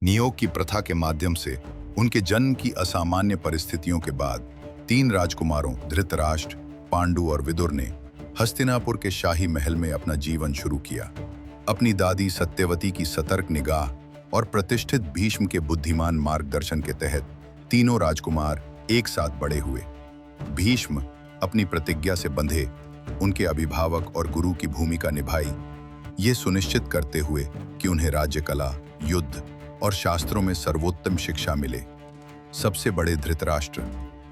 नियोग की प्रथा के माध्यम से उनके जन्म की असामान्य परिस्थितियों के बाद 3 राजकुमारों धृतराष्ट्र, पांडु और विदुर ने हस्तिनापुर के शाही महल में अपना जीवन शुरू किया। अपनी दादी सत्यवती की सतर्क निगाह और प्रतिष्ठित भीष्म के बुद्धिमान मार्गदर्शन के तहत तीनों राजकुमार एक साथ बड़े हुए। भीष्म अपनी प्रतिज्ञा से बंधे उनके अभिभावक और गुरु की भूमिका निभाई, ये सुनिश्चित करते हुए कि उन्हें राज्यकला, युद्ध और शास्त्रों में सर्वोत्तम शिक्षा मिले। सबसे बड़े धृतराष्ट्र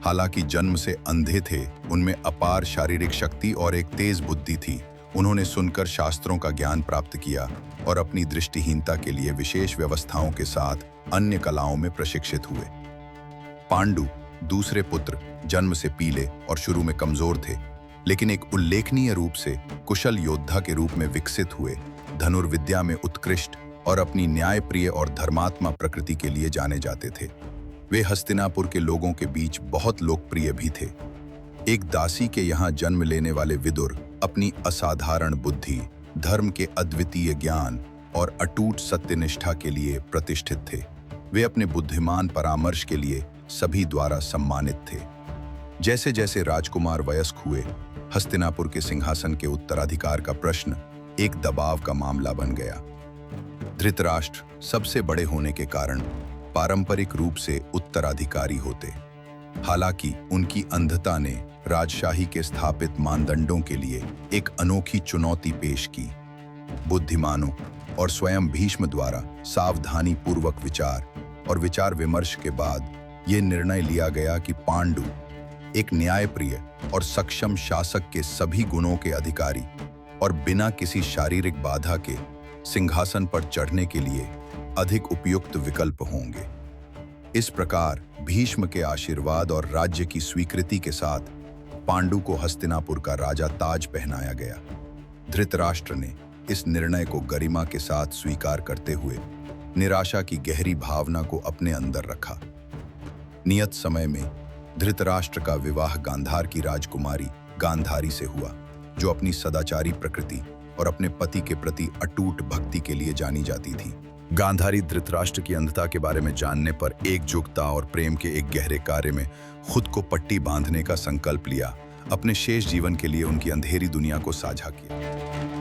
हालांकि जन्म से अंधे थे, उनमें अपार शारीरिक शक्ति और एक तेज बुद्धि थी। उन्होंने सुनकर शास्त्रों का ज्ञान प्राप्त किया और अपनी दृष्टिहीनता के लिए विशेष व्यवस्थाओं के साथ अन्य कलाओं में प्रशिक्षित हुए। पांडु दूसरे पुत्र जन्म से पीले और शुरू में कमजोर थे, लेकिन एक उल्लेखनीय रूप से कुशल योद्धा के रूप में विकसित हुए। धनुर्विद्या में उत्कृष्ट और अपनी न्यायप्रिय और धर्मात्मा प्रकृति के लिए जाने जाते थे। वे हस्तिनापुर के लोगों के बीच बहुत लोकप्रिय भी थे। एक दासी के यहाँ जन्म लेने वाले विदुर अपनी असाधारण बुद्धि, धर्म के अद्वितीय ज्ञान और अटूट सत्यनिष्ठा के लिए प्रतिष्ठित थे। वे अपने बुद्धिमान परामर्श के लिए सभी द्वारा सम्मानित थे। जैसे जैसे राजकुमार वयस्क हुए, हस्तिनापुर के सिंहासन के उत्तराधिकार का प्रश्न एक दबाव का मामला बन गया। धृतराष्ट्र सबसे बड़े होने के कारण पारंपरिक रूप से उत्तराधिकारी होते। हालांकि उनकी अंधता ने राजशाही के स्थापित मानदंडों के लिए एक अनोखी चुनौती पेश की। बुद्धिमानों और स्वयं भीष्म द्वारा सावधानी पूर्वक विचार और विचार विमर्श के बाद यह निर्णय लिया गया कि पांडु एक न्यायप्रिय और सक्षम शासक के सभी गुणों के अधिकारी और बिना किसी शारीरिक बाधा के सिंहासन पर चढ़ने के लिए अधिक उपयुक्त विकल्प होंगे। इस प्रकार भीष्म के आशीर्वाद और राज्य की स्वीकृति के साथ पांडु को हस्तिनापुर का राजा ताज पहनाया गया। धृतराष्ट्र ने इस निर्णय को गरिमा के साथ स्वीकार करते हुए निराशा की गहरी भावना को अपने अंदर रखा। नियत समय में धृतराष्ट्र का विवाह गांधार की राजकुमारी गांधारी से हुआ, जो अपनी सदाचारी प्रकृति और अपने पति के प्रति अटूट भक्ति के लिए जानी जाती थी। गांधारी धृतराष्ट्र की अंधता के बारे में जानने पर एकजुटता और प्रेम के एक गहरे कार्य में खुद को पट्टी बांधने का संकल्प लिया। अपने शेष जीवन के लिए उनकी अंधेरी दुनिया को साझा किया।